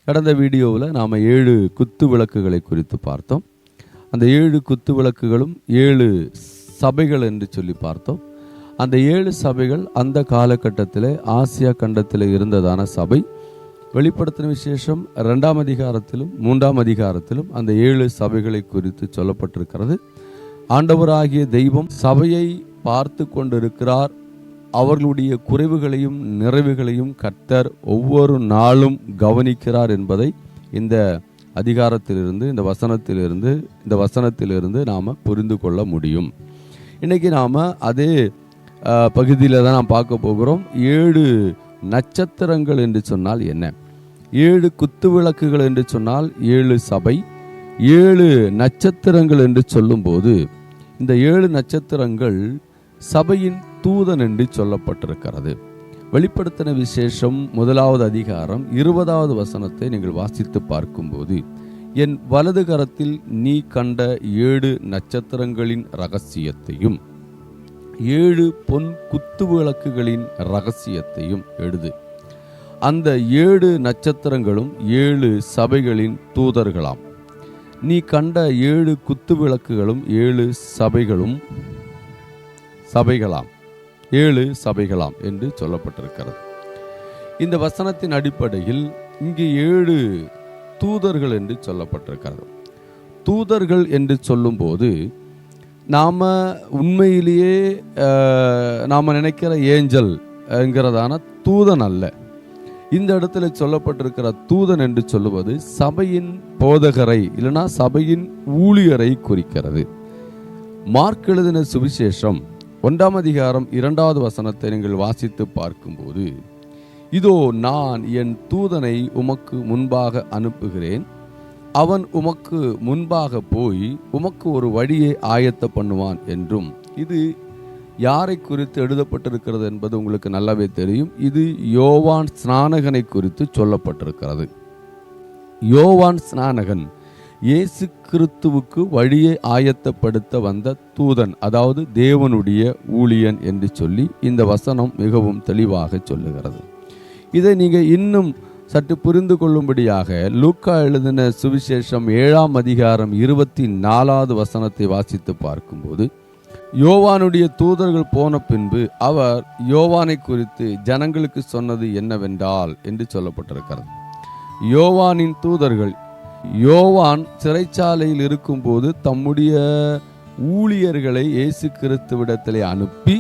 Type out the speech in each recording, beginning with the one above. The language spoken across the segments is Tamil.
கடந்த வீடியோவில் நாம் 7 குத்து விளக்குகளை குறித்து பார்த்தோம். அந்த 7 குத்து விளக்குகளும் 7 சபைகள் என்று சொல்லி பார்த்தோம். அந்த 7 சபைகள் அந்த காலகட்டத்தில் ஆசியா கண்டத்தில் இருந்ததான சபை. வெளிப்படுத்தின விசேஷம் 2ஆம் அதிகாரத்திலும் 3ஆம் அதிகாரத்திலும் அந்த 7 சபைகளை குறித்து சொல்லப்பட்டிருக்கிறது. ஆண்டவராகிய தெய்வம் சபையை பார்த்து கொண்டிருக்கிறார். அவர்களுடைய குறைவுகளையும் நிறைவுகளையும் கர்த்தர் ஒவ்வொரு நாளும் கவனிக்கிறார் என்பதை இந்த அதிகாரத்திலிருந்து, இந்த வசனத்திலிருந்து நாம் புரிந்து கொள்ள முடியும். இன்னைக்கு நாம் அதே பகுதியில் தான் நாம் பார்க்க போகிறோம். 7 நட்சத்திரங்கள் என்று சொன்னால் என்ன? 7 குத்து விளக்குகள் என்று சொன்னால் 7 சபை. 7 நட்சத்திரங்கள் என்று சொல்லும்போது இந்த 7 நட்சத்திரங்கள் சபையின் தூதன் என்று சொல்லப்பட்டிருக்கிறது. வெளிப்படுத்தின விசேஷம் 1ஆவது அதிகாரம் 20வது வசனத்தை நீங்கள் வாசித்து பார்க்கும்போது, என் வலது கரத்தில் நீ கண்ட 7 நட்சத்திரங்களின் இரகசியத்தையும் 7 பொன் குத்து விளக்குகளின் இரகசியத்தையும் எழுது. அந்த 7 நட்சத்திரங்களும் 7 சபைகளின் தூதர்களாம். நீ கண்ட 7 குத்து விளக்குகளும் 7 சபைகளாம் 7 சபைகளாம் என்று சொல்லப்பட்டிருக்கிறது. இந்த வசனத்தின் அடிப்படையில் இங்கு 7 தூதர்கள் என்று சொல்லப்பட்டிருக்கிறது. தூதர்கள் என்று சொல்லும்போது நாம் உண்மையிலேயே நாம் நினைக்கிற ஏஞ்சல் என்கிறதான தூதன் அல்ல. இந்த இடத்துல சொல்லப்பட்டிருக்கிற தூதன் என்று சொல்லுவது சபையின் போதகரை இல்லைனா சபையின் ஊழியரை குறிக்கிறது. மார்க் எழுதின சுவிசேஷம் 1ஆம் அதிகாரம் 2வது வசனத்தை நீங்கள் வாசித்து பார்க்கும்போது, இதோ நான் என் தூதனை உமக்கு முன்பாக அனுப்புகிறேன், அவன் உமக்கு முன்பாக போய் உமக்கு ஒரு வழியை ஆயத்த பண்ணுவான் என்றும், இது யாரை குறித்து எழுதப்பட்டிருக்கிறது என்பது உங்களுக்கு நல்லாவே தெரியும். இது யோவான் ஸ்நானகனை குறித்து சொல்லப்பட்டிருக்கிறது. யோவான் ஸ்நானகன் இயேசு கிறிஸ்துவுக்கு வழியை ஆயத்தப்படுத்த வந்த தூதன், அதாவது தேவனுடைய ஊழியன் என்று சொல்லி இந்த வசனம் மிகவும் தெளிவாக சொல்லுகிறது. இதை நீங்கள் இன்னும் சற்று புரிந்து கொள்ளும்படியாக லூக்கா எழுதின சுவிசேஷம் 7ஆம் அதிகாரம் 24வது வசனத்தை வாசித்து பார்க்கும்போது, யோவானுடைய தூதர்கள் போன பின்பு அவர் யோவானை குறித்து ஜனங்களுக்கு சொன்னது என்னவென்றால் என்று சொல்லப்பட்டிருக்கிறது. யோவானின் தூதர்கள், யோவான் சிறைச்சாலையில் இருக்கும்போது தம்முடைய ஊழியர்களை இயேசு கிறிஸ்துவிடத்திலே அனுப்பி,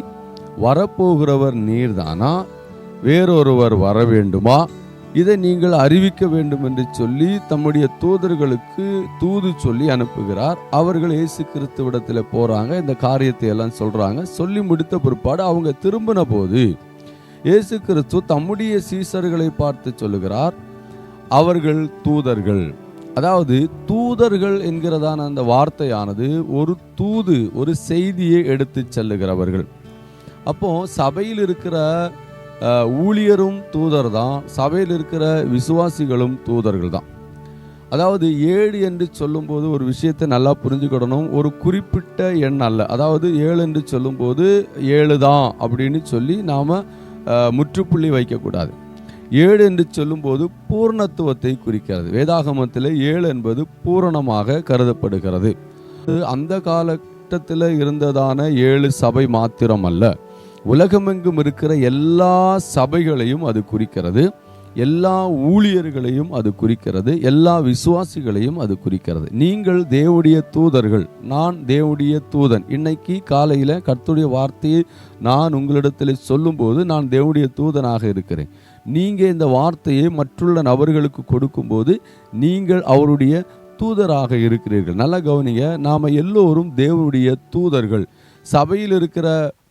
வரப்போகிறவர் நீர்தானா, வேறொருவர் வர வேண்டுமா, இதை நீங்கள் அறிவிக்க வேண்டும் என்று சொல்லி தம்முடைய தூதர்களுக்கு தூது சொல்லி அனுப்புகிறார். அவர்கள் இயேசு கிறிஸ்துவிடத்தில் போறாங்க, இந்த காரியத்தை எல்லாம் சொல்றாங்க. சொல்லி முடித்த பிற்பாடு அவங்க திரும்பின போது இயேசு கிறிஸ்து தம்முடைய சீசர்களை பார்த்து சொல்லுகிறார், அவர்கள் தூதர்கள். அதாவது தூதர்கள் என்கிறதான அந்த வார்த்தையானது ஒரு தூது, ஒரு செய்தியை எடுத்து செல்லுகிறவர்கள். அப்போ சபையில் இருக்கிற ஊழியரும் தூதர் தான், சபையில் இருக்கிற விசுவாசிகளும் தூதர்கள் தான். அதாவது 7 என்று சொல்லும்போது ஒரு விஷயத்தை நல்லா புரிஞ்சுக்கிடணும். ஒரு குறிப்பிட்ட எண் அல்ல. அதாவது 7 என்று சொல்லும்போது 7 தான் அப்படின்னு சொல்லி நாம் முற்றுப்புள்ளி வைக்கக்கூடாது. 7 என்று சொல்லும்போது பூர்ணத்துவத்தை குறிக்கிறது. வேதாகமத்தில் 7 என்பது பூரணமாக கருதப்படுகிறது. அந்த காலகட்டத்தில் இருந்ததான 7 சபை மாத்திரம் அல்ல, உலகமெங்கும் இருக்கிற எல்லா சபைகளையும் அது குறிக்கிறது, எல்லா ஊழியர்களையும் அது குறிக்கிறது, எல்லா விசுவாசிகளையும் அது குறிக்கிறது. நீங்கள் தேவனுடைய தூதர்கள், நான் தேவனுடைய தூதன். இன்னைக்கு காலையில் கர்த்தருடைய வார்த்தையை நான் உங்களிடத்தில் சொல்லும்போது நான் தேவனுடைய தூதனாக இருக்கிறேன். நீங்கள் இந்த வார்த்தையை மற்றுள்ள நபர்களுக்கு கொடுக்கும்போது நீங்கள் அவருடைய தூதராக இருக்கிறீர்கள். நல்லா கவனிங்க, நாம் எல்லோரும் தேவனுடைய தூதர்கள். சபையில் இருக்கிற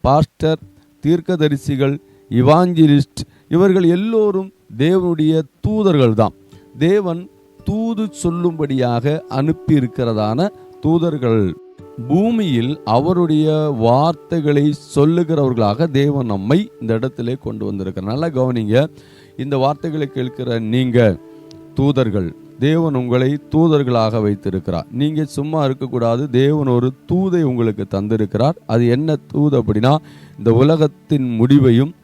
பாஸ்டர், தீர்க்கதரிசிகள், இவாஞ்சலிஸ்ட், இவர்கள் எல்லோரும் தேவனுடைய தூதர்கள் தான். தேவன் தூது சொல்லும்படியாக அனுப்பி இருக்கிறதான தூதர்கள். பூமியில் அவருடைய வார்த்தைகளை சொல்லுகிறவர்களாக தேவன் நம்மை இந்த இடத்திலே கொண்டு வந்திருக்கிறார். நல்லா கவனிங்க, இந்த வார்த்தைகளை கேட்கிற நீங்க தூதர்கள். தேவன் உங்களை தூதர்களாக வைத்திருக்கிறார். நீங்க சும்மா இருக்கக்கூடாது. தேவன் ஒரு தூதை உங்களுக்கு தந்திருக்கிறார். அது என்ன தூது அப்படின்னா, இந்த உலகத்தின் முடிவையும்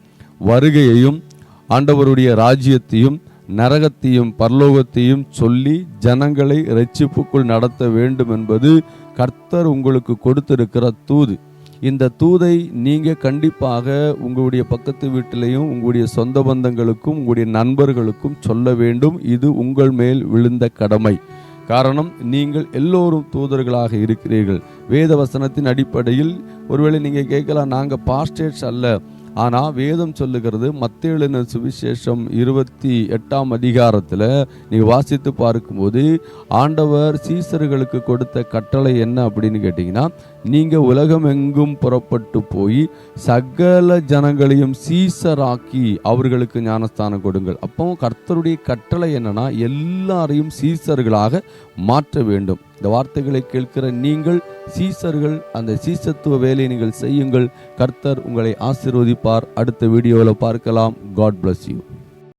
வருகையையும் ஆண்டவருடைய ராஜ்யத்தையும் நரகத்தையும் பரலோகத்தையும் சொல்லி ஜனங்களை இரட்சிப்புக்குள் நடத்த வேண்டும் என்பது கர்த்தர் உங்களுக்கு கொடுத்திருக்கிற தூது. இந்த தூதை நீங்க கண்டிப்பாக உங்களுடைய பக்கத்து வீட்டிலையும் உங்களுடைய சொந்த பந்தங்களுக்கும் உங்களுடைய நண்பர்களுக்கும் சொல்ல வேண்டும். இது உங்கள் மேல் விழுந்த கடமை. காரணம், நீங்கள் எல்லோரும் தூதர்களாக இருக்கிறீர்கள். வேத வசனத்தின் அடிப்படையில் ஒருவேளை நீங்க கேட்கலாம், நாங்க பாஸ்டர்ஸ் அல்ல. ஆனால் வேதம் சொல்லுகிறது, மத்தேயு எழுதின சுவிசேஷம் 28ஆம் அதிகாரத்தில் நீங்கள் வாசித்து பார்க்கும்போது ஆண்டவர் சீசர்களுக்கு கொடுத்த கட்டளை என்ன அப்படின்னு கேட்டிங்கன்னா, நீங்கள் உலகம் எங்கும் புறப்பட்டு போய் சகல ஜனங்களையும் சீசராக்கி அவர்களுக்கு ஞானஸ்தானம் கொடுங்கள். அப்போ கர்த்தருடைய கட்டளை என்னன்னா, எல்லாரையும் சீசர்களாக மாற்ற வேண்டும். இந்த வார்த்தைகளை கேட்கிற நீங்கள் சீசர்கள், அந்த சீசத்துவ வேலையை நீங்கள் செய்யுங்கள். கர்த்தர் உங்களை ஆசீர்வதிப்பார். அடுத்த வீடியோவில் பார்க்கலாம். God bless you.